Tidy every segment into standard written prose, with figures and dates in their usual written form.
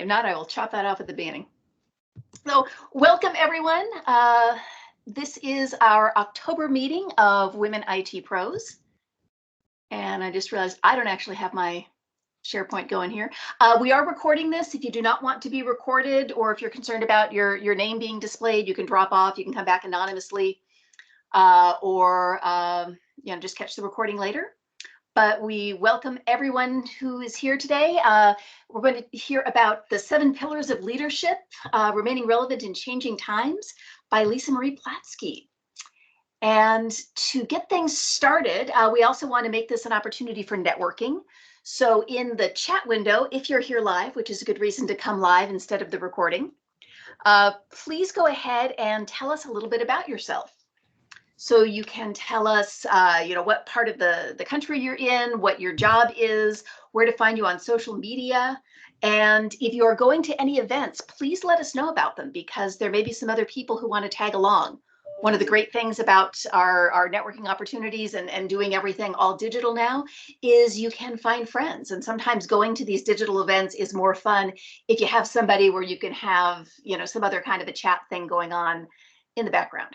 If not, I will chop that off at the beginning. So welcome everyone. This is our October meeting of WomenITpros. And I just realized I don't actually have my SharePoint going here. We are recording this. If you do not want to be recorded, or if you're concerned about your name being displayed, you can drop off. You can come back anonymously, or just catch the recording later. But we welcome everyone who is here today. We're going to hear about the 7 pillars of leadership, remaining relevant in changing times, by Marie Platske. And to get things started, we also want to make this an opportunity for networking. So in the chat window, if you're here live, which is a good reason to come live instead of the recording, please go ahead and tell us a little bit about yourself. So you can tell us, what part of the country you're in, what your job is, where to find you on social media. And if you are going to any events, please let us know about them, because there may be some other people who want to tag along. One of the great things about our networking opportunities and doing everything all digital now is you can find friends. And sometimes going to these digital events is more fun if you have somebody where you can have, some other kind of a chat thing going on in the background.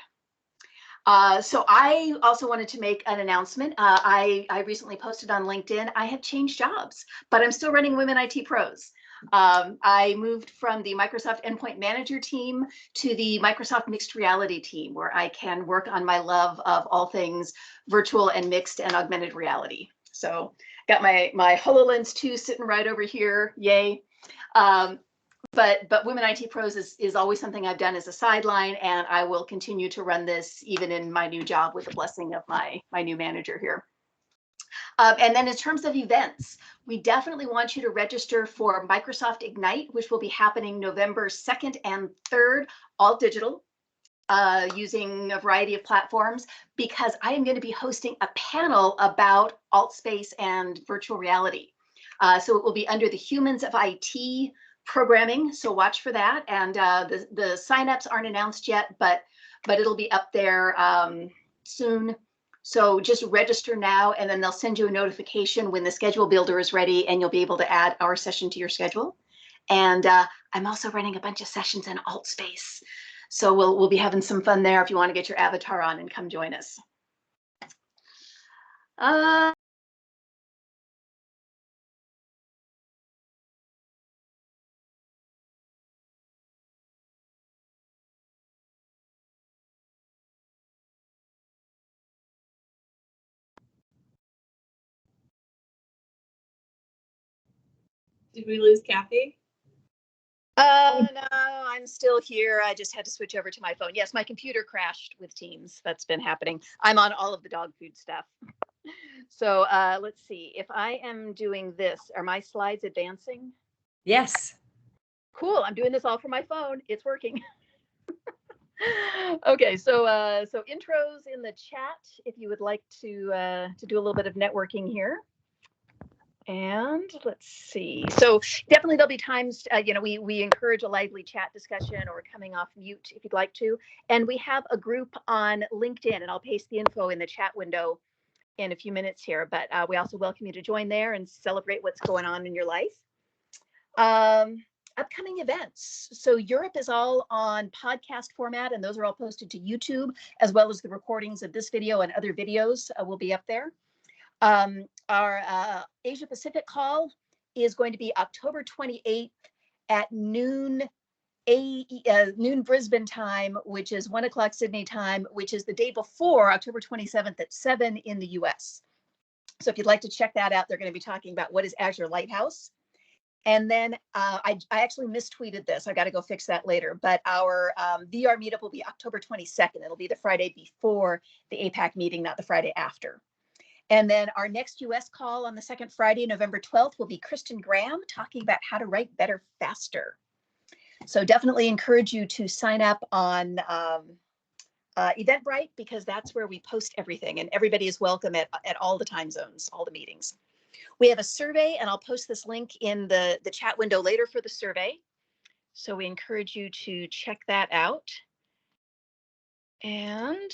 So I also wanted to make an announcement. I recently posted on LinkedIn, I have changed jobs, but I'm still running WomenITpros. I moved from the Microsoft Endpoint Manager team to the Microsoft Mixed Reality team, where I can work on my love of all things virtual and mixed and augmented reality. So got my HoloLens 2 sitting right over here, yay. But WomenITpros is always something I've done as a sideline, and I will continue to run this even in my new job with the blessing of my new manager here. And then in terms of events, we definitely want you to register for Microsoft Ignite, which will be happening November 2nd and 3rd, all digital, using a variety of platforms, because I am going to be hosting a panel about alt space and virtual reality. So it will be under the Humans of IT programming, so watch for that. And the signups aren't announced yet, but it'll be up there soon. So just register now, and then they'll send you a notification when the schedule builder is ready, and you'll be able to add our session to your schedule. And I'm also running a bunch of sessions in alt space, so we'll be having some fun there if you want to get your avatar on and come join us. Did we lose Kathy? No, I'm still here. I just had to switch over to my phone. Yes, my computer crashed with Teams. That's been happening. I'm on all of the dog food stuff. So let's see. If I am doing this, are my slides advancing? Yes. Cool. I'm doing this all from my phone. It's working. Okay, so intros in the chat if you would like to do a little bit of networking here. And let's see. So definitely there'll be times, we encourage a lively chat discussion or coming off mute if you'd like to. And we have a group on LinkedIn, and I'll paste the info in the chat window in a few minutes here. But we also welcome you to join there and celebrate what's going on in your life. Upcoming events. So Europe is all on podcast format, and those are all posted to YouTube, as well as the recordings of this video and other videos will be up there. Our Asia Pacific call is going to be October 28th at noon Brisbane time, which is 1 o'clock Sydney time, which is the day before October 27th at 7 in the US. So if you'd like to check that out, they're going to be talking about what is Azure Lighthouse. And then I actually mistweeted this. I got to go fix that later. But our VR meetup will be October 22nd. It'll be the Friday before the APAC meeting, not the Friday after. And then our next US call on the second Friday, November 12th, will be Kristen Graham talking about how to write better faster. So definitely encourage you to sign up on Eventbrite, because that's where we post everything, and everybody is welcome at all the time zones, all the meetings. We have a survey, and I'll post this link in the chat window later for the survey. So we encourage you to check that out. And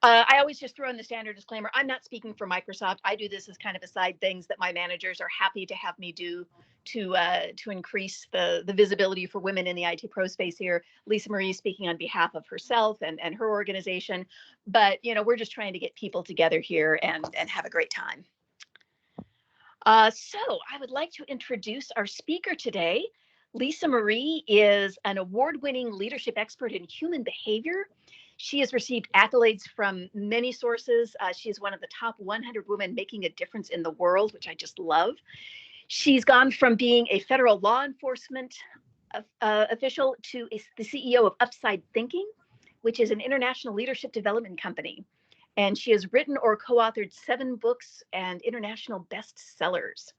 I always just throw in the standard disclaimer. I'm not speaking for Microsoft. I do this as kind of a side things that my managers are happy to have me do to increase the visibility for women in the IT pro space here. Lisa Marie speaking on behalf of herself and her organization. But we're just trying to get people together here and have a great time. So I would like to introduce our speaker today. Lisa Marie is an award-winning leadership expert in human behavior. She has received accolades from many sources. She is one of the top 100 women making a difference in the world, which I just love. She's gone from being a federal law enforcement official to the CEO of Upside Thinking, which is an international leadership development company. And she has written or co-authored 7 books and international bestsellers.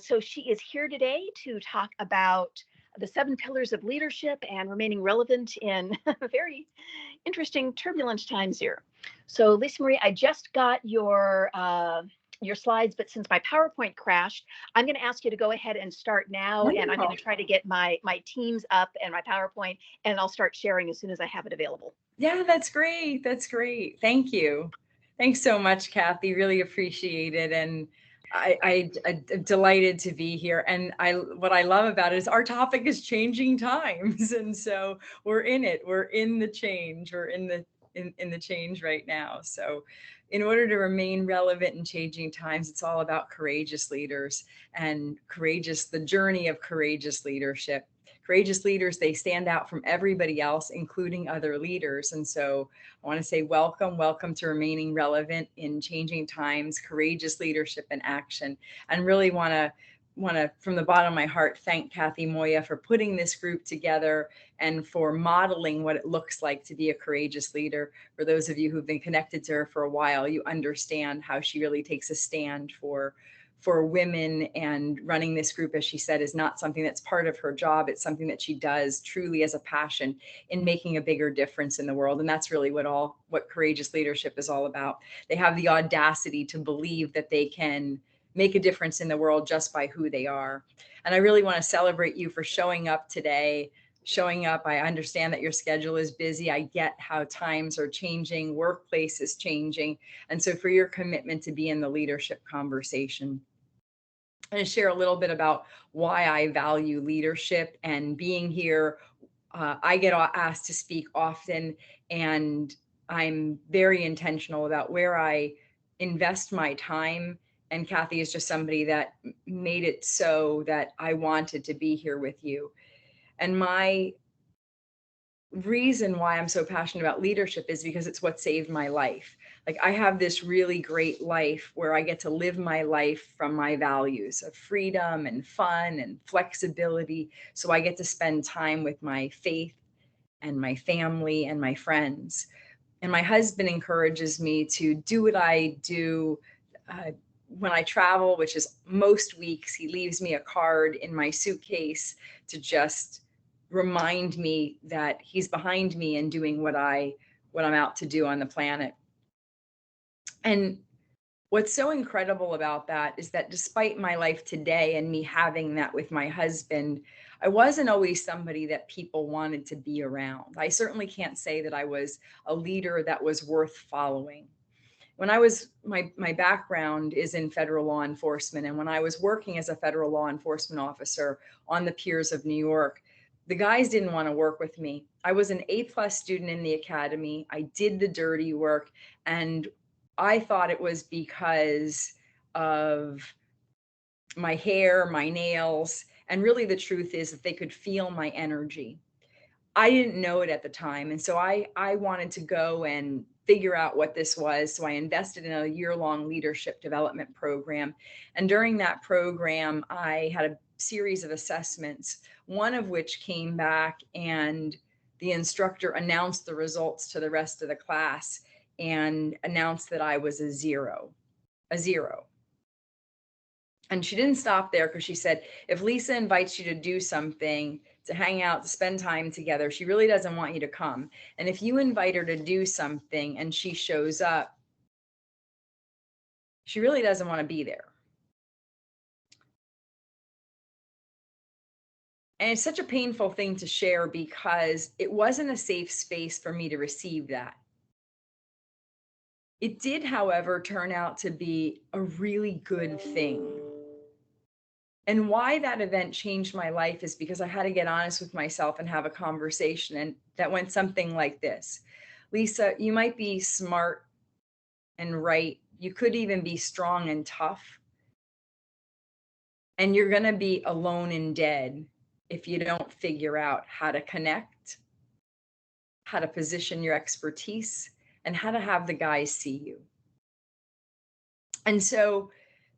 So she is here today to talk about the 7 pillars of leadership and remaining relevant in very interesting, turbulent times here. So Lisa Marie, I just got your slides, but since my PowerPoint crashed, I'm going to ask you to go ahead and start now. Wonderful. And I'm going to try to get my Teams up and my PowerPoint, and I'll start sharing as soon as I have it available. Yeah, that's great. That's great. Thank you. Thanks so much, Kathy. Really appreciate it. And I'm delighted to be here. And what I love about it is our topic is changing times. And so we're in it. We're in the change. We're in the change right now. So in order to remain relevant in changing times, it's all about courageous leaders and the journey of courageous leadership. Courageous leaders, they stand out from everybody else, including other leaders. And so I want to say welcome to remaining relevant in changing times, courageous leadership and action. And really want to, from the bottom of my heart, thank Kathy Moya for putting this group together and for modeling what it looks like to be a courageous leader. For those of you who've been connected to her for a while, you understand how she really takes a stand for women, and running this group, as she said, is not something that's part of her job. It's something that she does truly as a passion in making a bigger difference in the world. And that's really what courageous leadership is all about. They have the audacity to believe that they can make a difference in the world just by who they are. And I really want to celebrate you for showing up today. I understand that your schedule is busy. I get how times are changing, workplace is changing. And so for your commitment to be in the leadership conversation. I'm going to share a little bit about why I value leadership and being here. I get asked to speak often, and I'm very intentional about where I invest my time. And Kathy is just somebody that made it so that I wanted to be here with you. And my reason why I'm so passionate about leadership is because it's what saved my life. Like, I have this really great life where I get to live my life from my values of freedom and fun and flexibility. So I get to spend time with my faith and my family and my friends. And my husband encourages me to do what I do when I travel, which is most weeks. He leaves me a card in my suitcase to just remind me that he's behind me and doing what I'm out to do on the planet. And what's so incredible about that is that despite my life today and me having that with my husband, I wasn't always somebody that people wanted to be around. I certainly can't say that I was a leader that was worth following. When I was, my background is in federal law enforcement. And when I was working as a federal law enforcement officer on the piers of New York, the guys didn't want to work with me. I was an A+ student in the academy. I did the dirty work. And I thought it was because of my hair, my nails. And really the truth is that they could feel my energy. I didn't know it at the time. And so I wanted to go and figure out what this was. So I invested in a year-long leadership development program. And during that program, I had a series of assessments, one of which came back and the instructor announced the results to the rest of the class and announced that I was a zero. And she didn't stop there, because she said, if Lisa invites you to do something, to hang out, to spend time together, she really doesn't want you to come. And if you invite her to do something and she shows up, she really doesn't want to be there. And it's such a painful thing to share, because it wasn't a safe space for me to receive that. It did, however, turn out to be a really good thing. And why that event changed my life is because I had to get honest with myself and have a conversation. And that went something like this. Lisa, you might be smart and right. You could even be strong and tough. And you're going to be alone and dead if you don't figure out how to connect, how to position your expertise, and how to have the guys see you. And so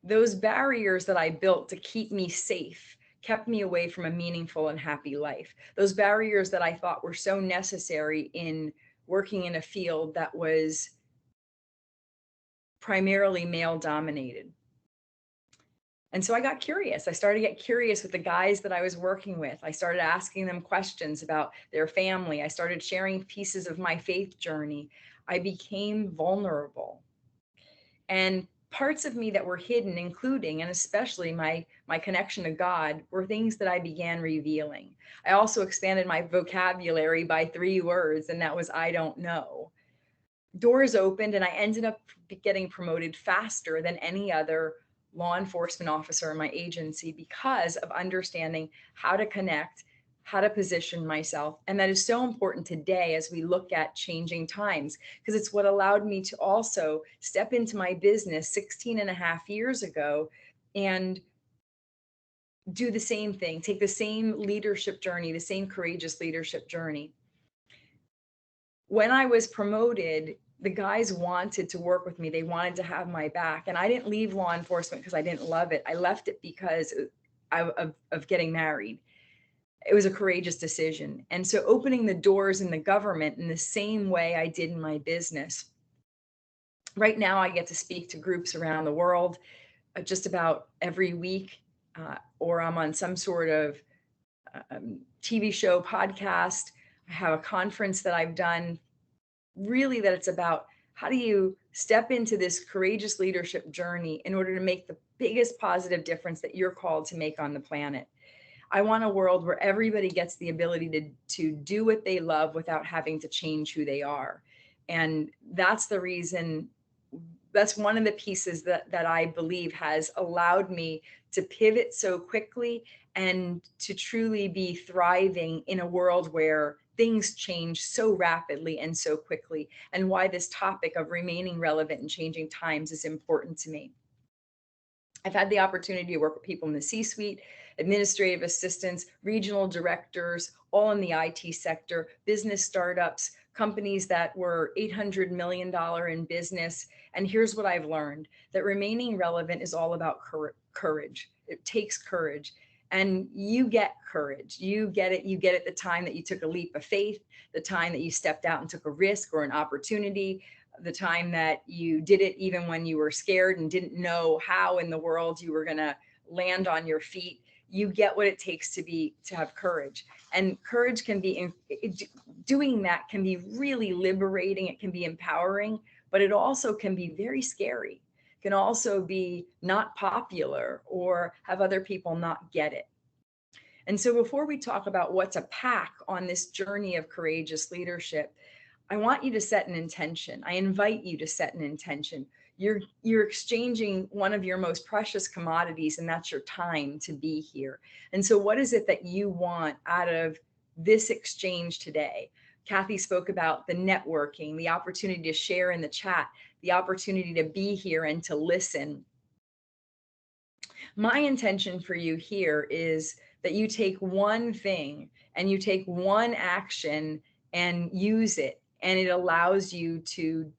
those barriers that I built to keep me safe kept me away from a meaningful and happy life. Those barriers that I thought were so necessary in working in a field that was primarily male dominated. And so I got curious. I started to get curious with the guys that I was working with. I started asking them questions about their family. I started sharing pieces of my faith journey. I became vulnerable. And parts of me that were hidden, including and especially my connection to God, were things that I began revealing. I also expanded my vocabulary by 3 words, and that was I don't know. Doors opened, and I ended up getting promoted faster than any other law enforcement officer in my agency because of understanding how to connect, how to position myself. And that is so important today as we look at changing times, because it's what allowed me to also step into my business 16 and a half years ago and do the same thing, take the same leadership journey, the same courageous leadership journey. When I was promoted, the guys wanted to work with me. They wanted to have my back. And I didn't leave law enforcement because I didn't love it. I left it because of getting married. It was a courageous decision. And so opening the doors in the government in the same way I did in my business. Right now, I get to speak to groups around the world just about every week, or I'm on some sort of TV show, podcast. I have a conference that I've done, really that it's about how do you step into this courageous leadership journey in order to make the biggest positive difference that you're called to make on the planet. I want a world where everybody gets the ability to do what they love without having to change who they are. And that's the reason, that's one of the pieces that I believe has allowed me to pivot so quickly and to truly be thriving in a world where things change so rapidly and so quickly, and why this topic of remaining relevant in changing times is important to me. I've had the opportunity to work with people in the C-suite, administrative assistants, regional directors, all in the IT sector, business startups, companies that were $800 million in business. And here's what I've learned, that remaining relevant is all about courage. It takes courage. And you get courage. You get it the time that you took a leap of faith, the time that you stepped out and took a risk or an opportunity, the time that you did it even when you were scared and didn't know how in the world you were going to land on your feet. You get what it takes to have courage. And courage can be, doing that can be really liberating. It can be empowering, but it also can be very scary. It can also be not popular or have other people not get it. And so before we talk about what to pack on this journey of courageous leadership, I want you to set an intention. I invite you to set an intention. You're exchanging one of your most precious commodities, and that's your time to be here. And so what is it that you want out of this exchange today? Kathy spoke about the networking, the opportunity to share in the chat, the opportunity to be here and to listen. My intention for you here is that you take one thing and you take one action and use it. And it allows you to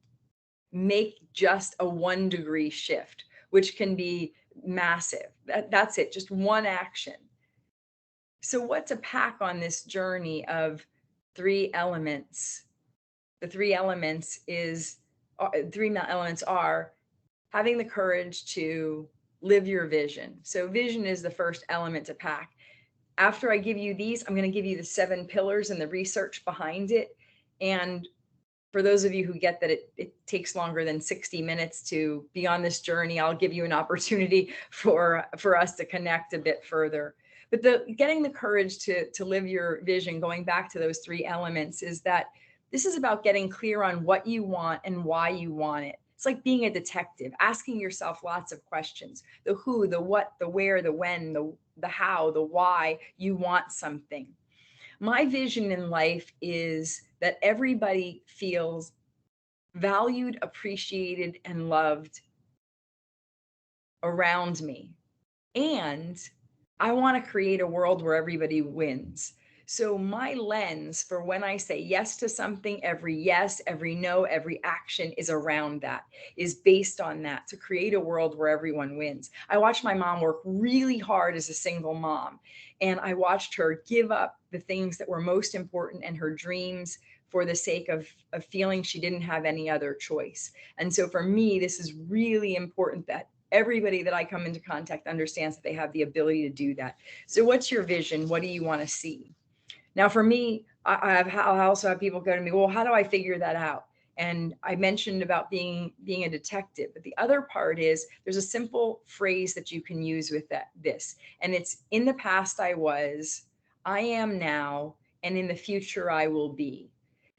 make just a 1 degree shift, which can be massive. That's it, just one action. So what to pack on this journey of 3 elements? The 3 elements are having the courage to live your vision. So vision is the first element to pack. After I give you these, I'm going to give you the 7 pillars and the research behind it. And for those of you who get that it takes longer than 60 minutes to be on this journey, I'll give you an opportunity for us to connect a bit further. But getting the courage to live your vision, going back to those 3 elements, is that this is about getting clear on what you want and why you want it. It's like being a detective, asking yourself lots of questions: the who, the what, the where, the when, the how, the why you want something. My vision in life is that everybody feels valued, appreciated, and loved around me. And I want to create a world where everybody wins. So my lens for when I say yes to something, every yes, every no, every action is around that, is based on that, to create a world where everyone wins. I watched my mom work really hard as a single mom, and I watched her give up the things that were most important and her dreams for the sake of feeling she didn't have any other choice. And so for me, this is really important that everybody that I come into contact understands that they have the ability to do that. So what's your vision? What do you want to see? Now, for me, I also have people go to me, well, how do I figure that out? And I mentioned about being a detective, but the other part is there's a simple phrase that you can use with this, and it's: in the past I was, I am now, and in the future I will be.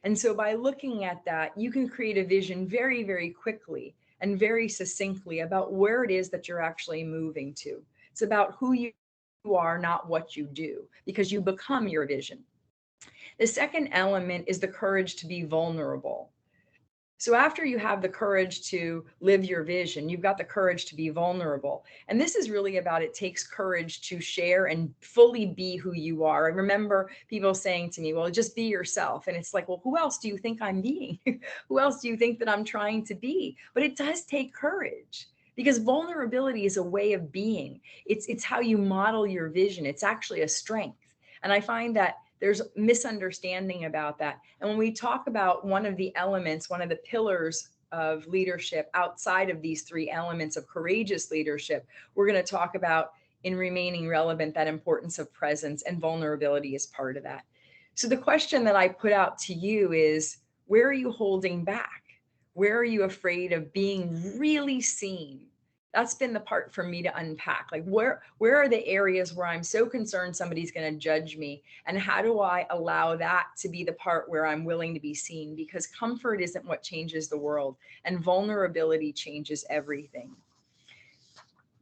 And so by looking at that, you can create a vision very, very quickly and very succinctly about where it is that you're actually moving to. It's about who you are, not what you do, because you become your vision. The second element is the courage to be vulnerable. So after you have the courage to live your vision, you've got the courage to be vulnerable. And this is really about, it takes courage to share and fully be who you are. I remember people saying to me, well, just be yourself. And it's like, well, who else do you think I'm being? Who else do you think that I'm trying to be? But it does take courage, because vulnerability is a way of being. It's how you model your vision. It's actually a strength. And I find that there's misunderstanding about that. And when we talk about one of the elements, one of the pillars of leadership outside of these three elements of courageous leadership, we're going to talk about, in remaining relevant, that importance of presence, and vulnerability is part of that. So the question that I put out to you is, where are you holding back? Where are you afraid of being really seen? That's been the part for me to unpack. Like, where are the areas where I'm so concerned somebody's going to judge me? And how do I allow that to be the part where I'm willing to be seen? Because comfort isn't what changes the world, and vulnerability changes everything.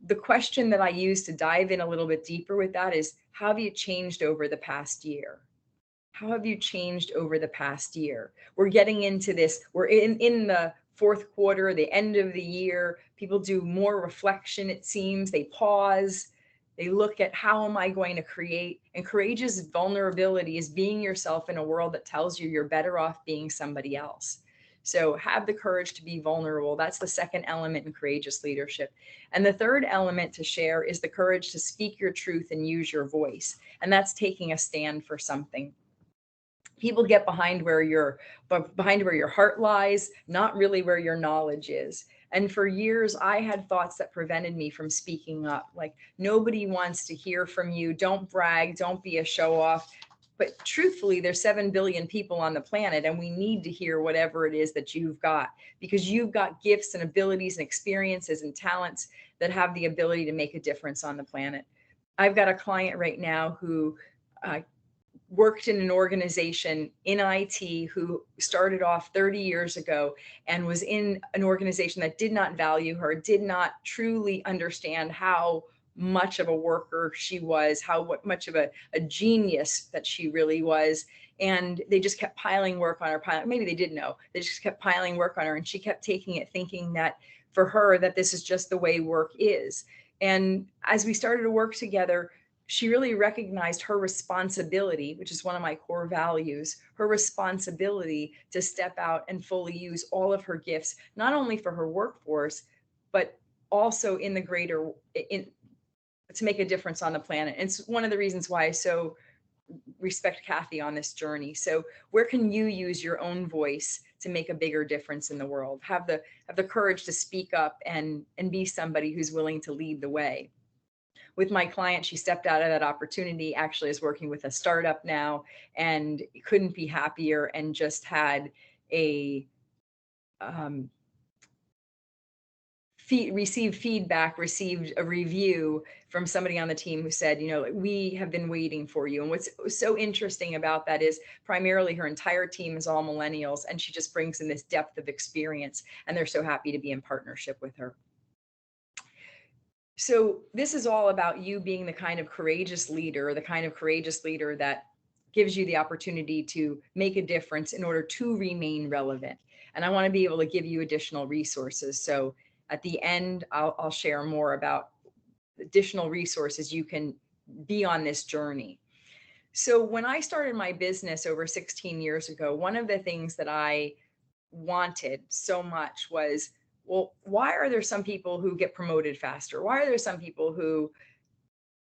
The question that I use to dive in a little bit deeper with that is, how have you changed over the past year? How have you changed over the past year? We're getting into this. We're in the fourth quarter, the end of the year. People do more reflection, it seems. They pause. They look at, how am I going to create? And courageous vulnerability is being yourself in a world that tells you you're better off being somebody else. So have the courage to be vulnerable. That's the second element in courageous leadership. And the third element to share is the courage to speak your truth and use your voice. And that's taking a stand for something. People get behind where your heart lies, not really where your knowledge is. And for years, I had thoughts that prevented me from speaking up. Like, nobody wants to hear from you. Don't brag. Don't be a show off. But truthfully, there's 7 billion people on the planet, and we need to hear whatever it is that you've got, because you've got gifts and abilities and experiences and talents that have the ability to make a difference on the planet. I've got a client right now who worked in an organization in IT, who started off 30 years ago and was in an organization that did not value her, did not truly understand how much of a worker she was, how much of a genius that she really was. And they just kept piling work on her. Maybe they didn't know. They just kept piling work on her. And she kept taking it, thinking that for her, that this is just the way work is. And as we started to work together, she really recognized her responsibility, which is one of my core values, her responsibility to step out and fully use all of her gifts, not only for her workforce, but also in the greater, to make a difference on the planet. And it's one of the reasons why I so respect Kathy on this journey. So where can you use your own voice to make a bigger difference in the world? Have the courage to speak up and be somebody who's willing to lead the way. With my client, she stepped out of that opportunity, actually is working with a startup now, and couldn't be happier, and just had a received feedback, received a review from somebody on the team who said, you know, we have been waiting for you. And what's so interesting about that is primarily her entire team is all millennials, and she just brings in this depth of experience, and they're so happy to be in partnership with her. So this is all about you being the kind of courageous leader, that gives you the opportunity to make a difference in order to remain relevant. And I want to be able to give you additional resources. So at the end, I'll share more about additional resources you can be on this journey. So when I started my business over 16 years ago, one of the things that I wanted so much was, well, why are there some people who get promoted faster? Why are there some people who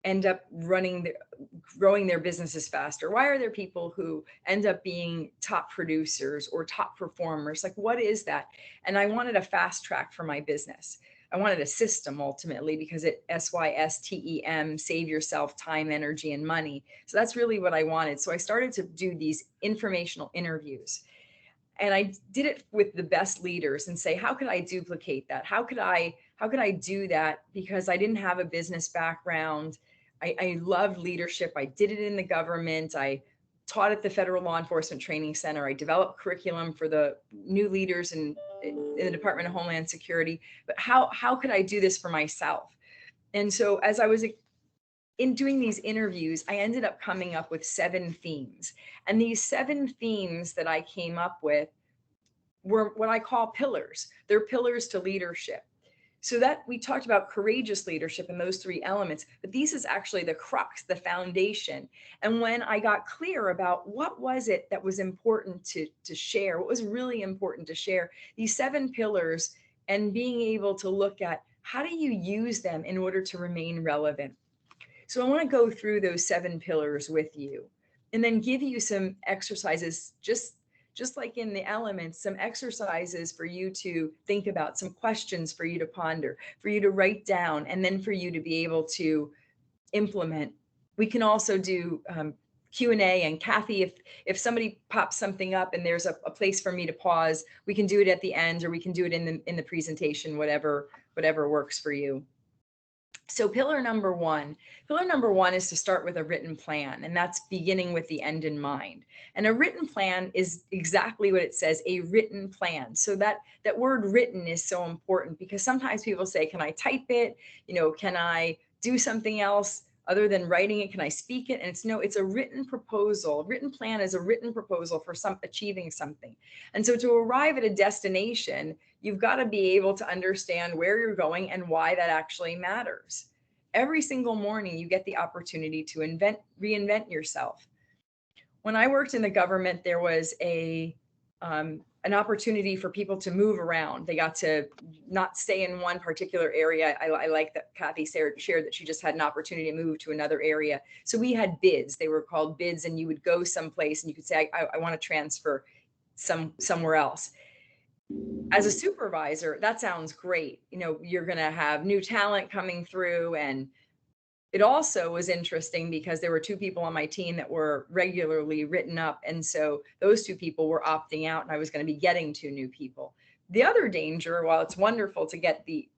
end up growing their businesses faster? Why are there people who end up being top producers or top performers? Like, what is that? And I wanted a fast track for my business. I wanted a system ultimately, because it SYSTEM, save yourself time, energy, and money. So that's really what I wanted. So I started to do these informational interviews. And I did it with the best leaders and say, how could I duplicate that? How could I do that? Because I didn't have a business background. I loved leadership. I did it in the government. I taught at the Federal Law Enforcement Training Center. I developed curriculum for the new leaders in the Department of Homeland Security. But how could I do this for myself? And so as I was in doing these interviews, I ended up coming up with 7 themes. And these 7 themes that I came up with were what I call pillars. They're pillars to leadership. So that we talked about courageous leadership and those 3 elements, but these is actually the crux, the foundation. And when I got clear about what was it that was important to share, what was really important to share, these 7 pillars, and being able to look at how do you use them in order to remain relevant. So I want to go through those 7 pillars with you, and then give you some exercises, just like in the elements, some exercises for you to think about, some questions for you to ponder, for you to write down, and then for you to be able to implement. We can also do Q&A, and Kathy, if somebody pops something up and there's a place for me to pause, we can do it at the end, or we can do it in the presentation, whatever works for you. So pillar number one is to start with a written plan, and that's beginning with the end in mind. And a written plan is exactly what it says, a written plan. So that word written is so important, because sometimes people say, can I type it? You know, can I do something else other than writing it? Can I speak it? And it's a written proposal. A written plan is a written proposal for achieving something. And so to arrive at a destination, you've got to be able to understand where you're going and why that actually matters. Every single morning, you get the opportunity to reinvent yourself. When I worked in the government, there was an opportunity for people to move around. They got to not stay in one particular area. I like that Kathy shared that she just had an opportunity to move to another area. So we had bids. They were called bids, and you would go someplace and you could say, I want to transfer somewhere else. As a supervisor, that sounds great. You know, you're going to have new talent coming through. And it also was interesting because there were 2 people on my team that were regularly written up. And so those 2 people were opting out, and I was going to be getting 2 new people. The other danger, while it's wonderful to get the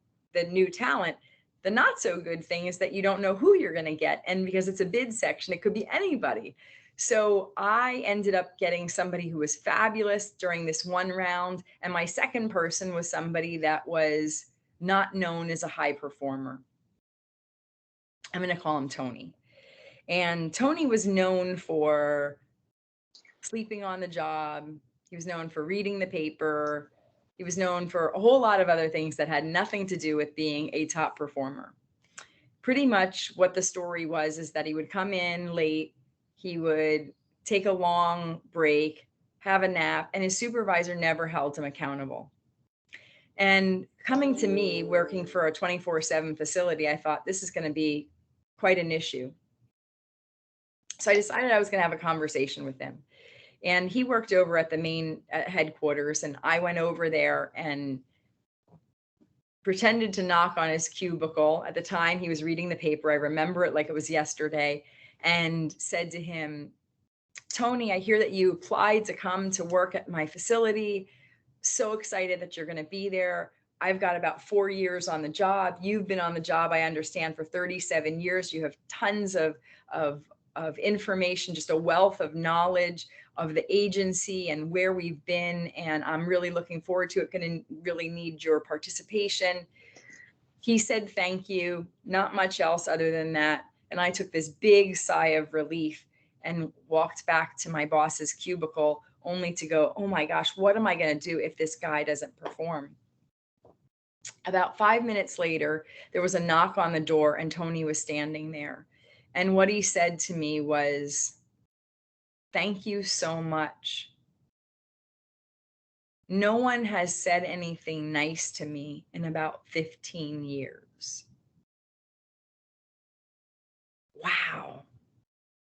new talent, the not so good thing is that you don't know who you're going to get. And because it's a bid section, it could be anybody. So I ended up getting somebody who was fabulous during this one round. And my second person was somebody that was not known as a high performer. I'm going to call him Tony. And Tony was known for sleeping on the job. He was known for reading the paper. He was known for a whole lot of other things that had nothing to do with being a top performer. Pretty much what the story was is that he would come in late. He would take a long break, have a nap, and his supervisor never held him accountable. And coming to me, working for a 24/7 facility, I thought this is going to be quite an issue. So I decided I was going to have a conversation with him. And he worked over at the main headquarters, and I went over there and pretended to knock on his cubicle. At the time, he was reading the paper. I remember it like it was yesterday, and said to him, Tony, I hear that you applied to come to work at my facility. So excited that you're going to be there. I've got about 4 years on the job. You've been on the job, I understand, for 37 years. You have tons of information, just a wealth of knowledge of the agency and where we've been. And I'm really looking forward to it. Going to really need your participation. He said, thank you. Not much else other than that. And I took this big sigh of relief and walked back to my boss's cubicle, only to go, oh my gosh, what am I going to do if this guy doesn't perform? About 5 minutes later, there was a knock on the door and Tony was standing there. And what he said to me was, thank you so much. No one has said anything nice to me in about 15 years. Wow.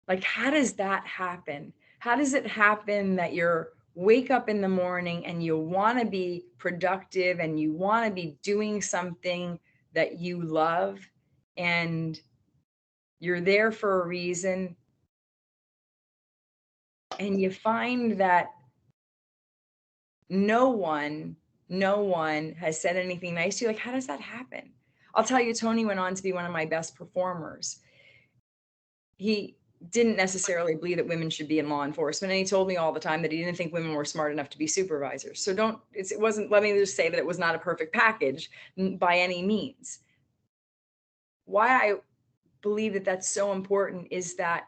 Like, how does that happen? How does it happen that you're wake up in the morning and you want to be productive and you want to be doing something that you love and you're there for a reason, and you find that no one has said anything nice to you? Like, how does that happen? I'll tell you, Tony went on to be one of my best performers. He didn't necessarily believe that women should be in law enforcement. And he told me all the time that he didn't think women were smart enough to be supervisors. So let me just say that it was not a perfect package by any means. Why I believe that that's so important is that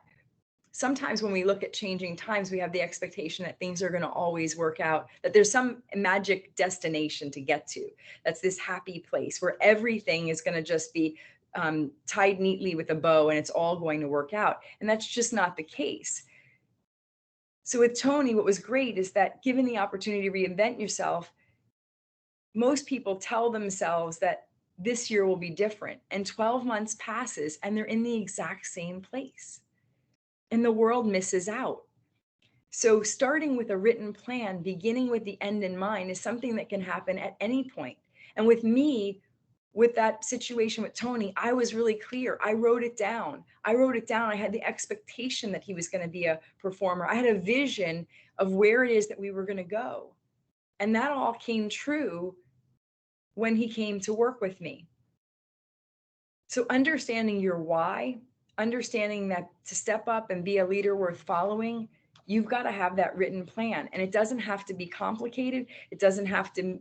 sometimes when we look at changing times, we have the expectation that things are going to always work out, that there's some magic destination to get to. That's this happy place where everything is going to just be tied neatly with a bow and it's all going to work out. And that's just not the case. So with Tony, what was great is that given the opportunity to reinvent yourself, most people tell themselves that this year will be different, and 12 months passes and they're in the exact same place. And the world misses out. So starting with a written plan, beginning with the end in mind, is something that can happen at any point. And with me, with that situation with Tony, I was really clear. I wrote it down. I had the expectation that he was going to be a performer. I had a vision of where it is that we were going to go. And that all came true when he came to work with me. So understanding your why, understanding that to step up and be a leader worth following, you've got to have that written plan. And it doesn't have to be complicated. It doesn't have to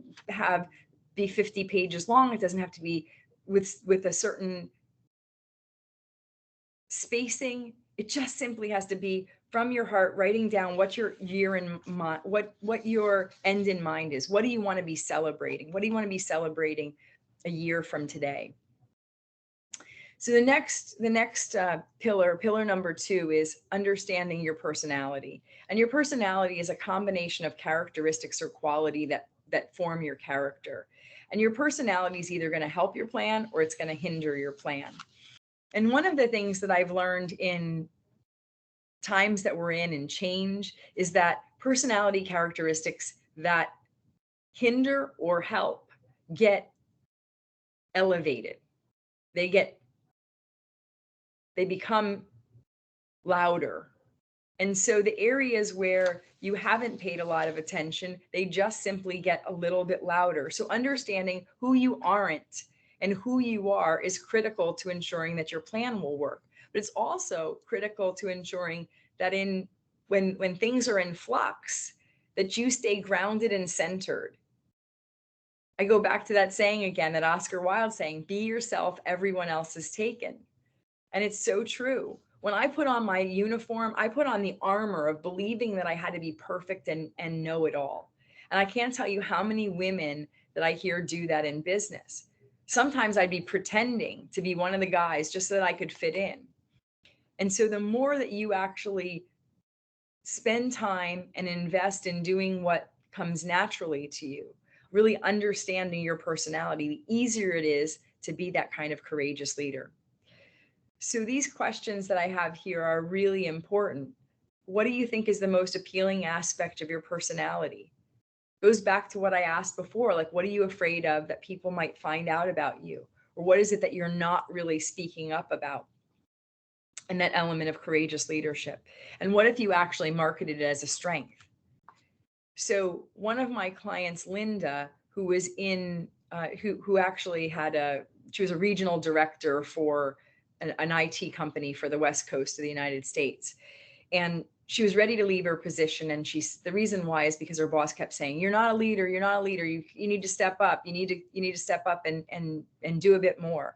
be 50 pages long. It doesn't have to be with a certain spacing. It just simply has to be from your heart, writing down what your year in mind, what your end in mind is. What do you want to be celebrating? What do you want to be celebrating a year from today? So the next pillar number 2 is understanding your personality. And your personality is a combination of characteristics or quality that form your character. And your personality is either going to help your plan or it's going to hinder your plan. And one of the things that I've learned in times that we're in change is that personality characteristics that hinder or help get elevated. They become louder. And so the areas where you haven't paid a lot of attention, they just simply get a little bit louder. So understanding who you aren't and who you are is critical to ensuring that your plan will work. But it's also critical to ensuring that when things are in flux, that you stay grounded and centered. I go back to that saying again, that Oscar Wilde saying, be yourself, everyone else is taken. And it's so true. When I put on my uniform, I put on the armor of believing that I had to be perfect and know it all. And I can't tell you how many women that I hear do that in business. Sometimes I'd be pretending to be one of the guys just so that I could fit in. And so the more that you actually spend time and invest in doing what comes naturally to you, really understanding your personality, the easier it is to be that kind of courageous leader. So these questions that I have here are really important. What do you think is the most appealing aspect of your personality? Goes back to what I asked before, like, what are you afraid of that people might find out about you? Or what is it that you're not really speaking up about? And that element of courageous leadership. And what if you actually marketed it as a strength? So one of my clients, Linda, who was in who actually she was a regional director for an IT company for the West Coast of the United States. And she was ready to leave her position. And the reason why is because her boss kept saying, you're not a leader. You're not a leader. You need to step up. You need to step up and do a bit more.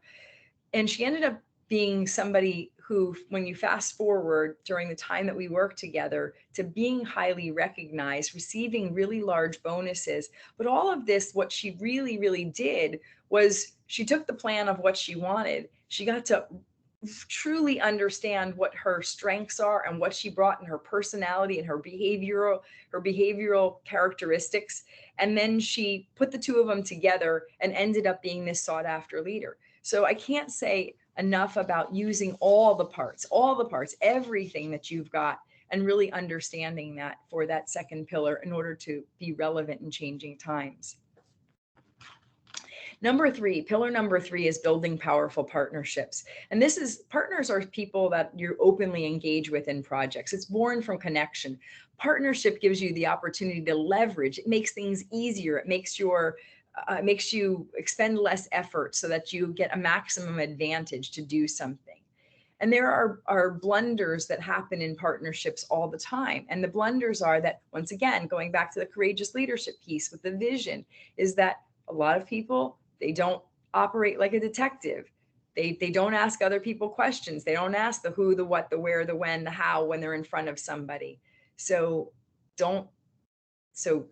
And she ended up being somebody who, when you fast forward during the time that we worked together, to being highly recognized, receiving really large bonuses. But all of this, what she really, really did was she took the plan of what she wanted. She got to truly understand what her strengths are and what she brought in her personality and her behavioral characteristics. And then she put the two of them together and ended up being this sought after leader. So I can't say enough about using all the parts, everything that you've got, and really understanding that for that second pillar in order to be relevant in changing times. Pillar number three is building powerful partnerships. And partners are people that you openly engage with in projects. It's born from connection. Partnership gives you the opportunity to leverage. It makes things easier. It makes you expend less effort so that you get a maximum advantage to do something. And there are blunders that happen in partnerships all the time. And the blunders are that, once again, going back to the courageous leadership piece with the vision, is that a lot of people, they don't operate like a detective. They don't ask other people questions. They don't ask the who, the what, the where, the when, the how when they're in front of somebody. So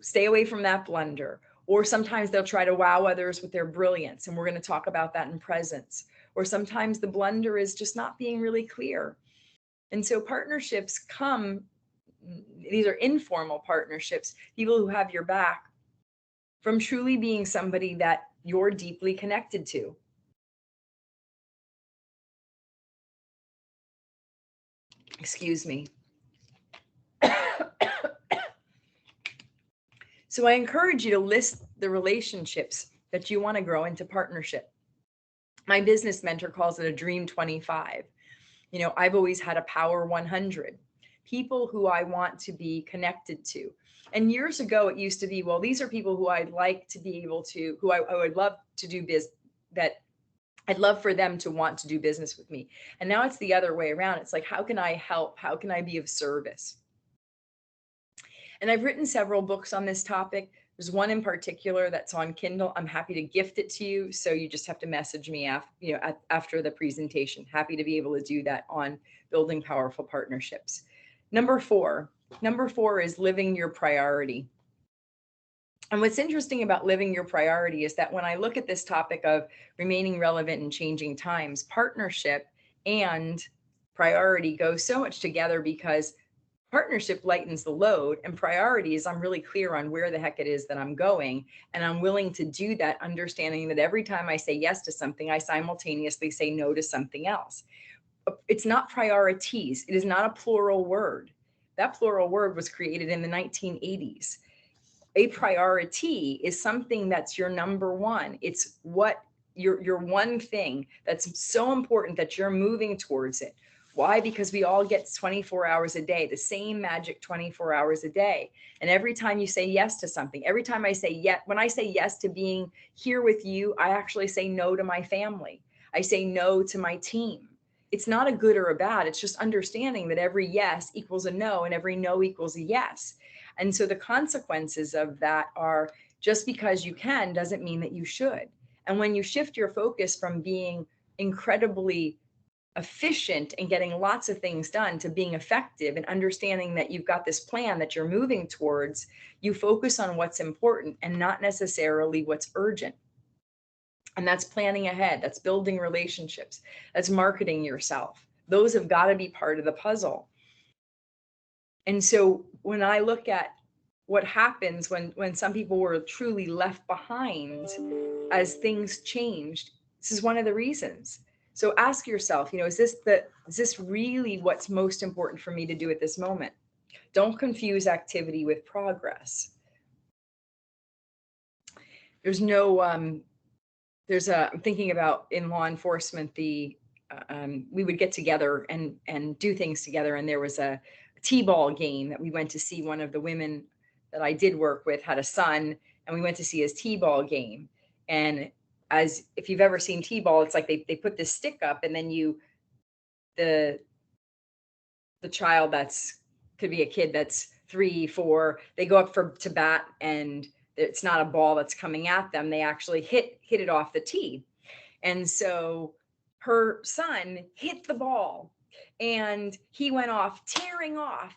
stay away from that blunder. Or sometimes they'll try to wow others with their brilliance. And we're going to talk about that in presence. Or sometimes the blunder is just not being really clear. And so partnerships these are informal partnerships, people who have your back, from truly being somebody that you're deeply connected to. Excuse me. So I encourage you to list the relationships that you want to grow into partnership. My business mentor calls it a dream 25. I've always had a power 100, people who I want to be connected to. And years ago, it used to be, well, these are people who I'd like to be able to, who I would love to do that I'd love for them to want to do business with me. And now it's the other way around. It's like, how can I help? How can I be of service? And I've written several books on this topic. There's one in particular that's on Kindle. I'm happy to gift it to you. So you just have to message me after the presentation. Happy to be able to do that on building powerful partnerships. Number four is living your priority. And what's interesting about living your priority is that when I look at this topic of remaining relevant in changing times, partnership and priority go so much together, because partnership lightens the load, and priority is I'm really clear on where the heck it is that I'm going. And I'm willing to do that, understanding that every time I say yes to something, I simultaneously say no to something else. It's not priorities. It is not a plural word. That plural word was created in the 1980s. A priority is something that's your number one. It's what your one thing that's so important that you're moving towards it. Why? Because we all get 24 hours a day, the same magic 24 hours a day. And every time you say yes to something, every time I say yes, when I say yes to being here with you, I actually say no to my family. I say no to my team. It's not a good or a bad. It's just understanding that every yes equals a no and every no equals a yes. And so the consequences of that are, just because you can doesn't mean that you should. And when you shift your focus from being incredibly efficient and getting lots of things done to being effective and understanding that you've got this plan that you're moving towards, you focus on what's important and not necessarily what's urgent. And that's planning ahead. That's building relationships. That's marketing yourself. Those have got to be part of the puzzle. And so when I look at what happens when some people were truly left behind as things changed, this is one of the reasons. So ask yourself, is this really what's most important for me to do at this moment? Don't confuse activity with progress. I'm thinking about in law enforcement, we would get together and do things together. And there was a T-ball game that we went to see. One of the women that I did work with had a son, and we went to see his T-ball game. And as if you've ever seen T-ball, it's like they put this stick up, and then the child could be a kid that's 3, 4, they go up to bat, and it's not a ball that's coming at them. They actually hit it off the tee. And so her son hit the ball, and he went off, tearing off,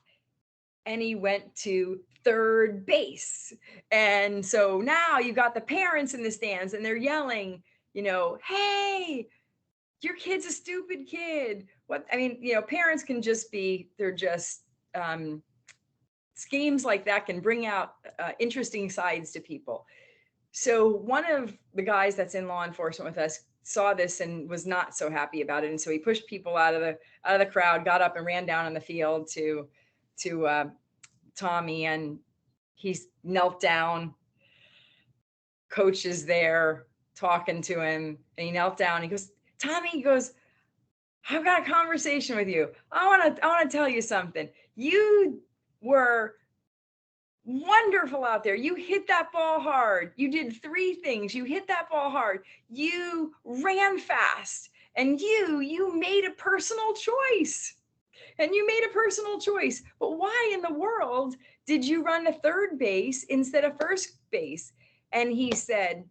and he went to third base. And so now you got the parents in the stands, and they're yelling, hey, your kid's a stupid kid. Parents can just they're just, schemes like that can bring out interesting sides to people. So one of the guys that's in law enforcement with us saw this and was not so happy about it. And so he pushed people out of the crowd, got up and ran down on the field to Tommy, and he's knelt down. Coach is there talking to him, and he knelt down. He goes, Tommy, he goes, I've got a conversation with you. I want to tell you something. You were wonderful out there. You hit that ball hard. You did 3 things. You hit that ball hard. You ran fast, and you made a personal choice. And you made a personal choice. But why in the world did you run to third base instead of first base? And he said,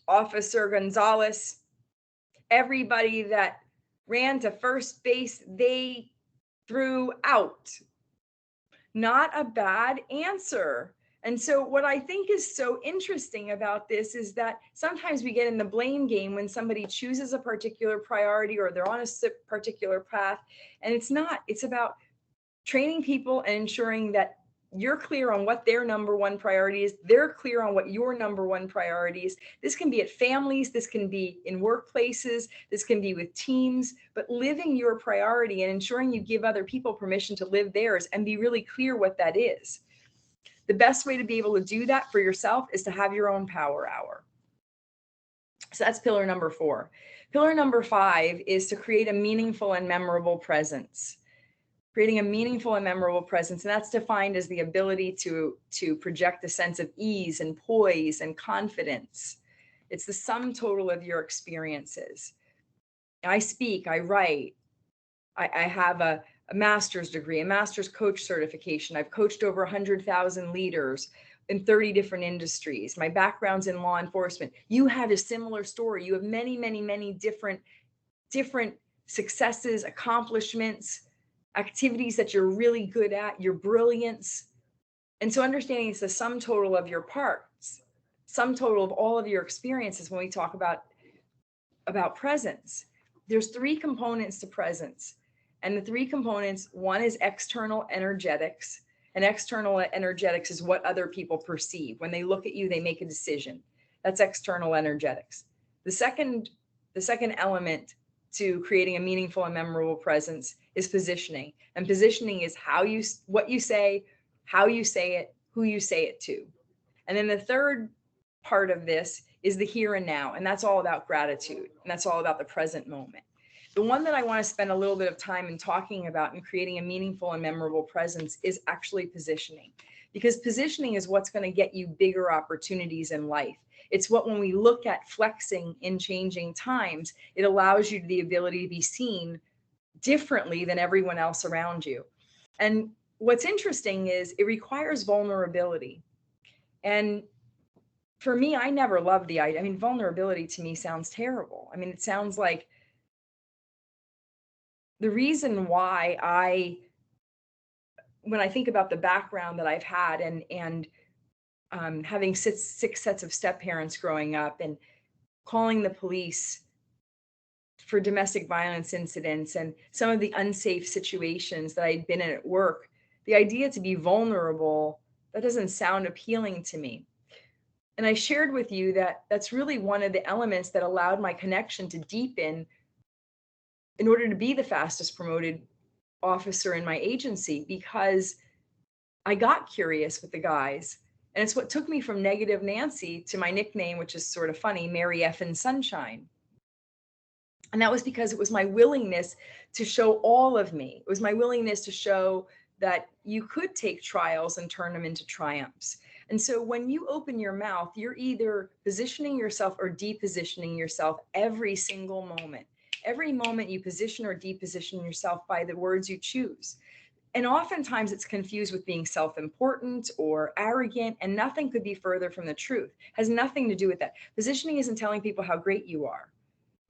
Officer Gonzalez, everybody that ran to first base, they threw out. Not a bad answer. And so what I think is so interesting about this is that sometimes we get in the blame game when somebody chooses a particular priority or they're on a particular path. And it's not, it's about training people and ensuring that you're clear on what their number one priority is. They're clear on what your number one priority is. This can be at families. This can be in workplaces. This can be with teams, but living your priority and ensuring you give other people permission to live theirs and be really clear what that is. The best way to be able to do that for yourself is to have your own power hour. So that's pillar number 4. Pillar number 5 is to create a meaningful and memorable presence. Creating a meaningful and memorable presence, and that's defined as the ability to project a sense of ease and poise and confidence. It's the sum total of your experiences. I speak, I write, I have a master's degree, a master's coach certification. I've coached over 100,000 leaders in 30 different industries. My background's in law enforcement. You have a similar story. You have many, many, many different successes, accomplishments, activities that you're really good at, your brilliance. And so understanding it's the sum total of your parts, sum total of all of your experiences. When we talk about presence, there's 3 components to presence. And the 3 components, one is external energetics. And external energetics is what other people perceive. When they look at you, they make a decision. That's external energetics. The second element to creating a meaningful and memorable presence is positioning. And positioning is what you say, how you say it, who you say it to. And then the third part of this is the here and now. And that's all about gratitude. And that's all about the present moment. The one that I want to spend a little bit of time in talking about and creating a meaningful and memorable presence is actually positioning. Because positioning is what's going to get you bigger opportunities in life. It's what, when we look at flexing in changing times, it allows you the ability to be seen differently than everyone else around you. And what's interesting is it requires vulnerability. And for me, I never loved the idea. I mean, vulnerability to me sounds terrible. I mean, it sounds like the reason why when I think about the background that I've had and having six sets of step parents growing up and calling the police for domestic violence incidents and some of the unsafe situations that I'd been in at work, the idea to be vulnerable, that doesn't sound appealing to me. And I shared with you that that's really one of the elements that allowed my connection to deepen in order to be the fastest promoted officer in my agency, because I got curious with the guys. And it's what took me from Negative Nancy to my nickname, which is sort of funny, Mary Effin Sunshine. And that was because it was my willingness to show all of me. It was my willingness to show that you could take trials and turn them into triumphs. And so when you open your mouth, you're either positioning yourself or depositioning yourself every single moment. Every moment you position or deposition yourself by the words you choose. And oftentimes it's confused with being self-important or arrogant, and nothing could be further from the truth. It has nothing to do with that. Positioning isn't telling people how great you are.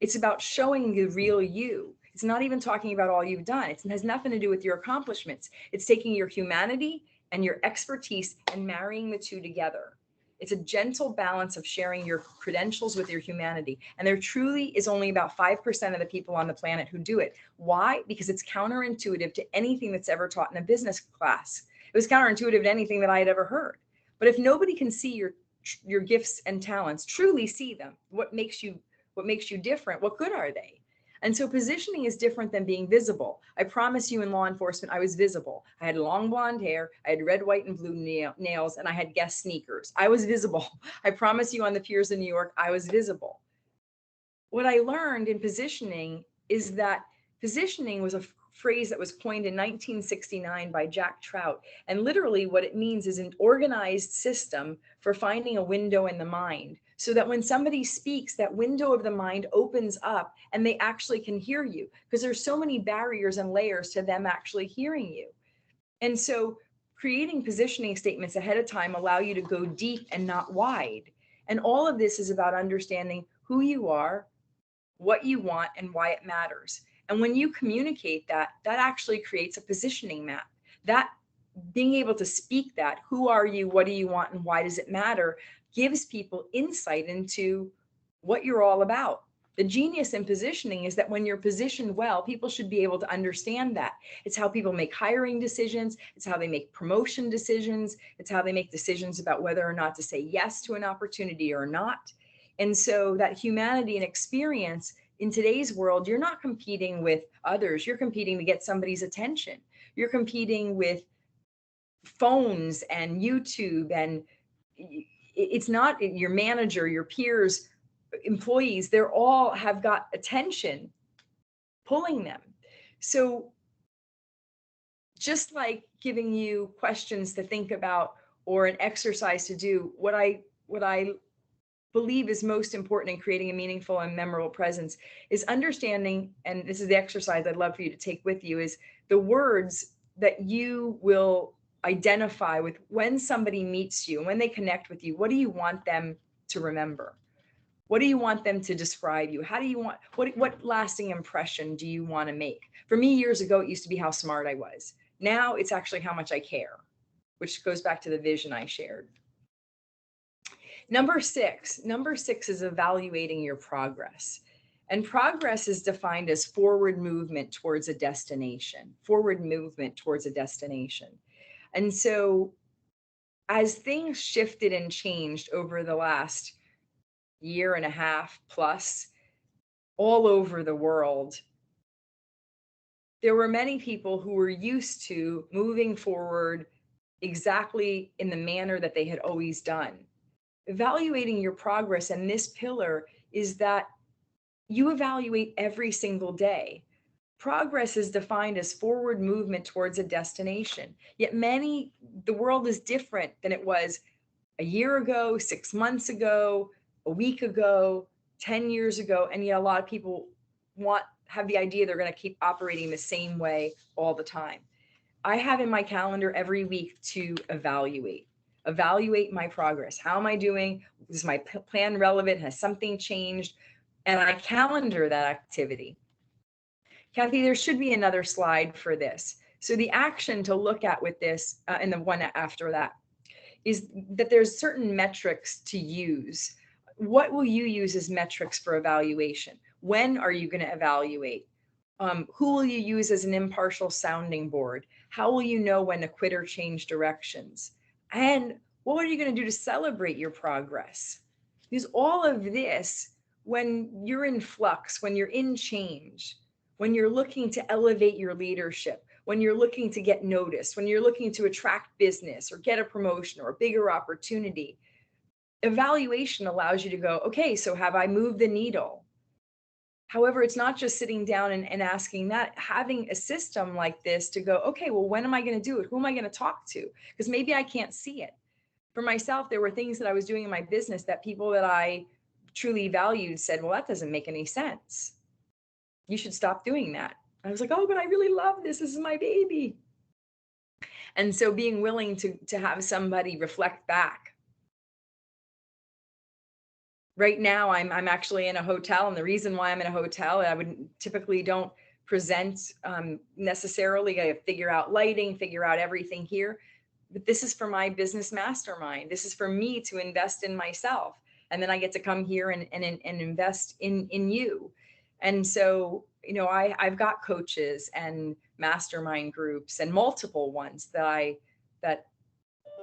It's about showing the real you. It's not even talking about all you've done. It has nothing to do with your accomplishments. It's taking your humanity and your expertise and marrying the two together. It's a gentle balance of sharing your credentials with your humanity. And there truly is only about 5% of the people on the planet who do it. Why? Because it's counterintuitive to anything that's ever taught in a business class. It was counterintuitive to anything that I had ever heard. But if nobody can see your gifts and talents, truly see them, what makes you different, what good are they? And so positioning is different than being visible. I promise you, in law enforcement, I was visible. I had long blonde hair, I had red, white, and blue nails, and I had Guess sneakers. I was visible. I promise you, on the piers in New York, I was visible. What I learned in positioning is that positioning was a phrase that was coined in 1969 by Jack Trout. And literally what it means is an organized system for finding a window in the mind, so that when somebody speaks, that window of the mind opens up and they actually can hear you, because there's so many barriers and layers to them actually hearing you. And so creating positioning statements ahead of time allow you to go deep and not wide. And all of this is about understanding who you are, what you want, and why it matters. And when you communicate that, that actually creates a positioning map. That being able to speak that, who are you, what do you want, and why does it matter, gives people insight into what you're all about. The genius in positioning is that when you're positioned well, people should be able to understand that. It's how people make hiring decisions. It's how they make promotion decisions. It's how they make decisions about whether or not to say yes to an opportunity or not. And so that humanity and experience in today's world, you're not competing with others. You're competing to get somebody's attention. You're competing with phones and YouTube, and it's not your manager, your peers, employees. They're all have got attention pulling them. So just like giving you questions to think about or an exercise to do, what I believe is most important in creating a meaningful and memorable presence is understanding, and this is the exercise I'd love for you to take with you, is the words that you will identify with when somebody meets you and when they connect with you. What do you want them to remember? What do you want them to describe you? How do you want, what lasting impression do you want to make? For me, years ago, it used to be how smart I was. Now it's actually how much I care, which goes back to the vision I shared. Number six is evaluating your progress. And progress is defined as forward movement towards a destination, And so as things shifted and changed over the last year and a half plus all over the world, there were many people who were used to moving forward exactly in the manner that they had always done. Evaluating your progress, and this pillar is that you evaluate every single day. Progress is defined as forward movement towards a destination. Yet the world is different than it was a year ago, 6 months ago, a week ago, 10 years ago. And yet a lot of people have the idea they're going to keep operating the same way all the time. I have in my calendar every week to evaluate my progress. How am I doing? Is my plan relevant? Has something changed? And I calendar that activity. Kathy, there should be another slide for this. So the action to look at with this, and the one after that, is that there's certain metrics to use. What will you use as metrics for evaluation? When are you going to evaluate? Who will you use as an impartial sounding board? How will you know when to quit or change directions? And what are you going to do to celebrate your progress? Because all of this, when you're in flux, when you're in change, when you're looking to elevate your leadership, when you're looking to get noticed, when you're looking to attract business or get a promotion or a bigger opportunity, evaluation allows you to go, okay, so have I moved the needle? However, it's not just sitting down and asking that, having a system like this to go, okay, well, when am I going to do it? Who am I going to talk to? Because maybe I can't see it. For myself, there were things that I was doing in my business that people that I truly valued said, well, that doesn't make any sense. You should stop doing that. I was like, oh, but I really love this. This is my baby. And so being willing to have somebody reflect back. Right now, I'm actually in a hotel, and the reason why I'm in a hotel, I would typically don't present necessarily. I figure out lighting, figure out everything here. But this is for my business mastermind. This is for me to invest in myself. And then I get to come here and invest in you. And so, you know, I've got coaches and mastermind groups and multiple ones that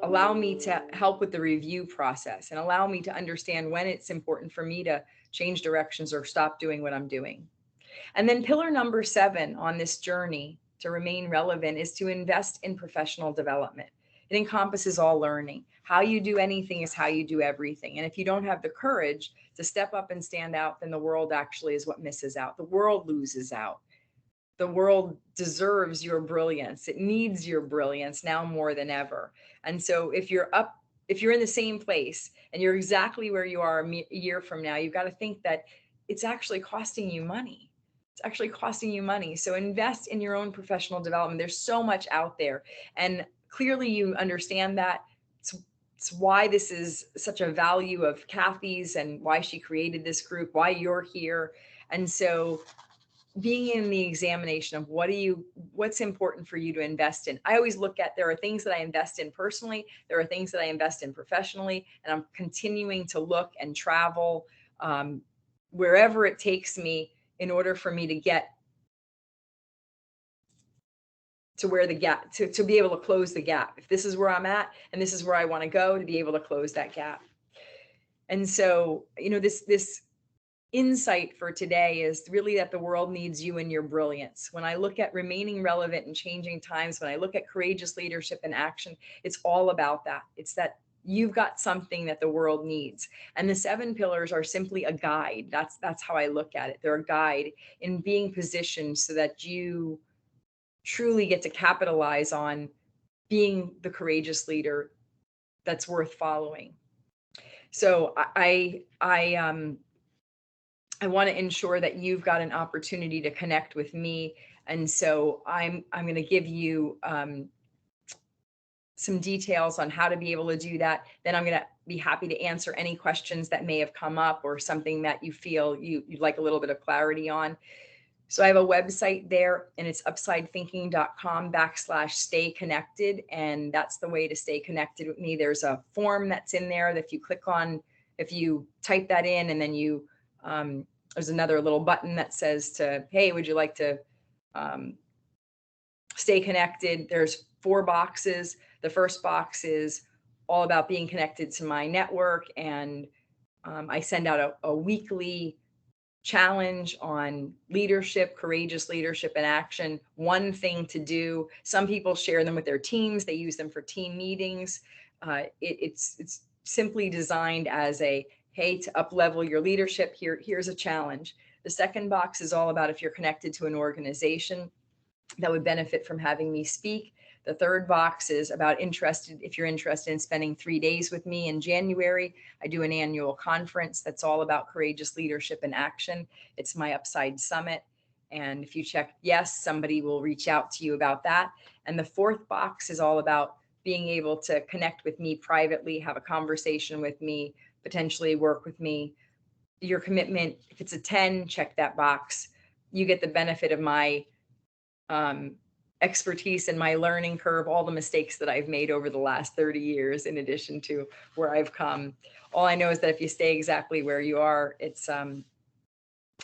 allow me to help with the review process and allow me to understand when it's important for me to change directions or stop doing what I'm doing. And then pillar number 7 on this journey to remain relevant is to invest in professional development. It encompasses all learning. How you do anything is how you do everything. And if you don't have the courage to step up and stand out, then the world actually is what misses out. The world loses out. The world deserves your brilliance. It needs your brilliance now more than ever. And so if you're in the same place and you're exactly where you are a year from now, you've got to think that it's actually costing you money. It's actually costing you money. So invest in your own professional development. There's so much out there. And clearly you understand that. It's why this is such a value of Kathy's and why she created this group, why you're here. And so being in the examination of what's important for you to invest in. I always look at, there are things that I invest in personally, there are things that I invest in professionally, and I'm continuing to look and travel wherever it takes me in order for me to get to where the gap, to be able to close the gap. If this is where I'm at and this is where I want to go, to be able to close that gap. And so, you know, this insight for today is really that the world needs you and your brilliance. When I look at remaining relevant in changing times, when I look at courageous leadership and action, it's all about that. It's that you've got something that the world needs. And the 7 pillars are simply a guide. That's how I look at it. They're a guide in being positioned so that you truly get to capitalize on being the courageous leader that's worth following. So I want to ensure that you've got an opportunity to connect with me. And so I'm going to give you some details on how to be able to do that. Then I'm going to be happy to answer any questions that may have come up or something that you feel you'd like a little bit of clarity on. So I have a website there, and it's upsidethinking.com/stay connected. And that's the way to stay connected with me. There's a form that's in there that if you click on, if you type that in, and then you, there's another little button that says hey, would you like to stay connected? There's 4 boxes. The first box is all about being connected to my network. And I send out a weekly challenge on leadership, courageous leadership and action, one thing to do. Some people share them with their teams. They use them for team meetings. It's simply designed as hey, to up-level your leadership, here's a challenge. The second box is all about if you're connected to an organization that would benefit from having me speak. The third box is about if you're interested in spending 3 days with me in January. I do an annual conference that's all about courageous leadership and action. It's my Upside Summit. And if you check yes, somebody will reach out to you about that. And the fourth box is all about being able to connect with me privately, have a conversation with me, potentially work with me. Your commitment, if it's a 10, check that box. You get the benefit of my expertise and my learning curve, all the mistakes that I've made over the last 30 years, in addition to where I've come. All I know is that if you stay exactly where you are, it's, and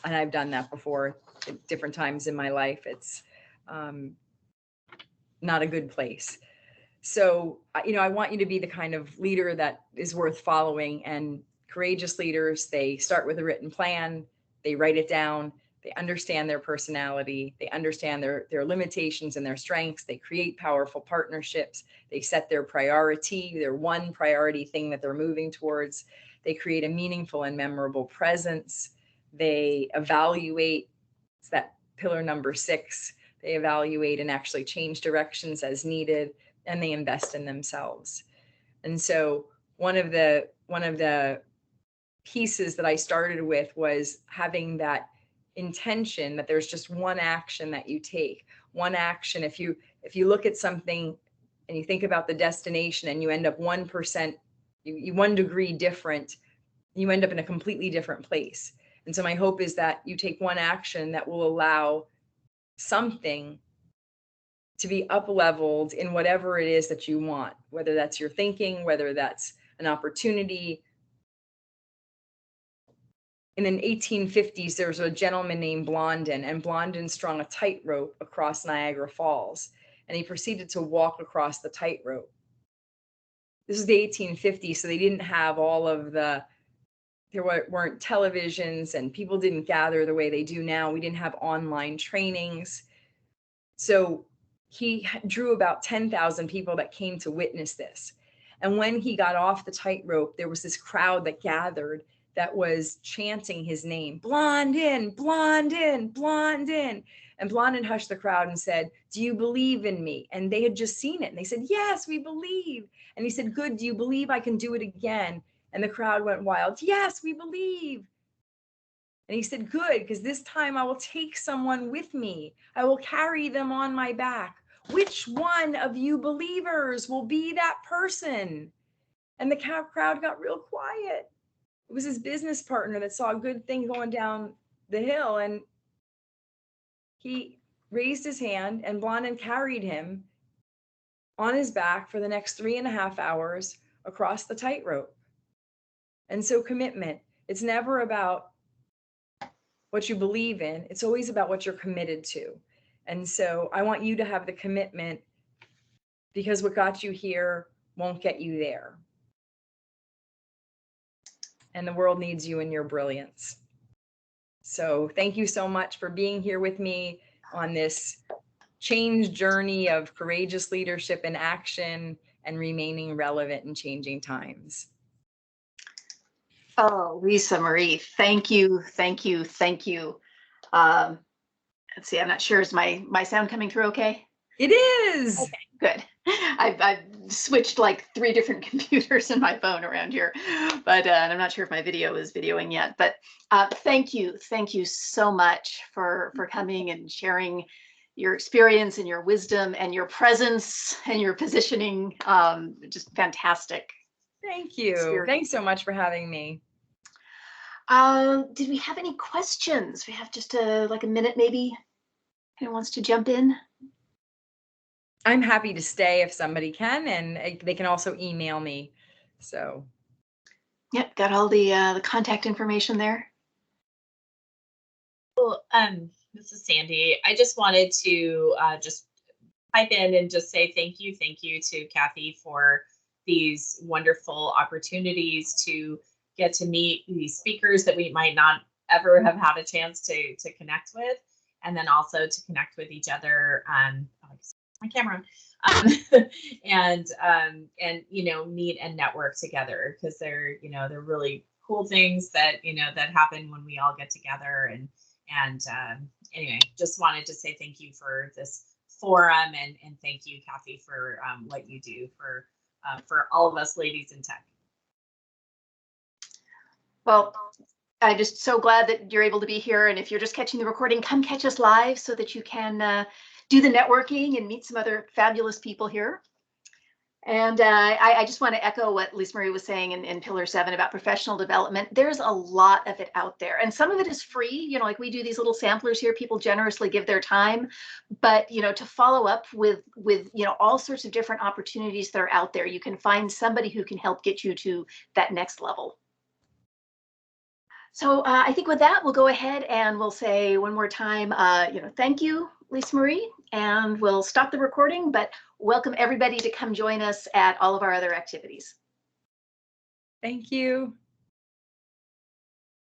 I've done that before at different times in my life, it's not a good place. So, you know, I want you to be the kind of leader that is worth following. And courageous leaders, they start with a written plan, they write it down, they understand their personality, they understand their limitations and their strengths, they create powerful partnerships, they set their priority, their one priority thing that they're moving towards, they create a meaningful and memorable presence, they evaluate, it's that pillar number 6, they evaluate and actually change directions as needed, and they invest in themselves. And so one of the pieces that I started with was having that intention that there's just one action that you take. One action. If you look at something and you think about the destination and you end up 1%, you 1 degree different, you end up in a completely different place. And so my hope is that you take one action that will allow something to be up leveled in whatever it is that you want, whether that's your thinking, whether that's an opportunity. In the 1850s, there was a gentleman named Blondin, and Blondin strung a tightrope across Niagara Falls, and he proceeded to walk across the tightrope. This is the 1850s, so they didn't have all of there weren't televisions, and people didn't gather the way they do now. We didn't have online trainings. So he drew about 10,000 people that came to witness this. And when he got off the tightrope, there was this crowd that gathered that was chanting his name, Blondin, Blondin, Blondin. And Blondin hushed the crowd and said, do you believe in me? And they had just seen it. And they said, yes, we believe. And he said, good, do you believe I can do it again? And the crowd went wild. Yes, we believe. And he said, good, because this time I will take someone with me. I will carry them on my back. Which one of you believers will be that person? And the crowd got real quiet. It was his business partner that saw a good thing going down the hill, and he raised his hand, and Blondin carried him on his back for the next 3.5 hours across the tightrope. And so commitment, it's never about what you believe in. It's always about what you're committed to. And so I want you to have the commitment, because what got you here won't get you there. And the world needs you and your brilliance. So thank you so much for being here with me on this change journey of courageous leadership and action and remaining relevant in changing times. Oh, Lisa Marie, thank you, thank you, thank you. Let's see, I'm not sure, is my sound coming through okay? It is. Okay, good. I've switched like 3 different computers in my phone around here, but and I'm not sure if my video is videoing yet. But thank you so much for coming and sharing your experience and your wisdom and your presence and your positioning. Just fantastic. Thank you. Experience. Thanks so much for having me. Did we have any questions? We have just like a minute, maybe. Anyone wants to jump in? I'm happy to stay if somebody can, and they can also email me. So. Yep, got all the contact information there. Well, this is Sandy. I just wanted to just pipe in and just say thank you to Kathy for these wonderful opportunities to get to meet these speakers that we might not ever have had a chance to connect with, and then also to connect with each other. My camera and meet and network together, because they're really cool things that that happen when we all get together. And anyway, just wanted to say thank you for this forum, and thank you, Kathy, for what you do for all of us ladies in tech. Well, I'm just so glad that you're able to be here. And if you're just catching the recording, come catch us live so that you can do the networking and meet some other fabulous people here. And I just want to echo what Lisa Marie was saying in Pillar 7 about professional development. There's a lot of it out there, and some of it is free. Like we do these little samplers here. People generously give their time, but to follow up with all sorts of different opportunities that are out there, you can find somebody who can help get you to that next level. So I think with that, we'll go ahead and we'll say one more time, thank you, Lisa Marie, and we'll stop the recording, but welcome everybody to come join us at all of our other activities. Thank you.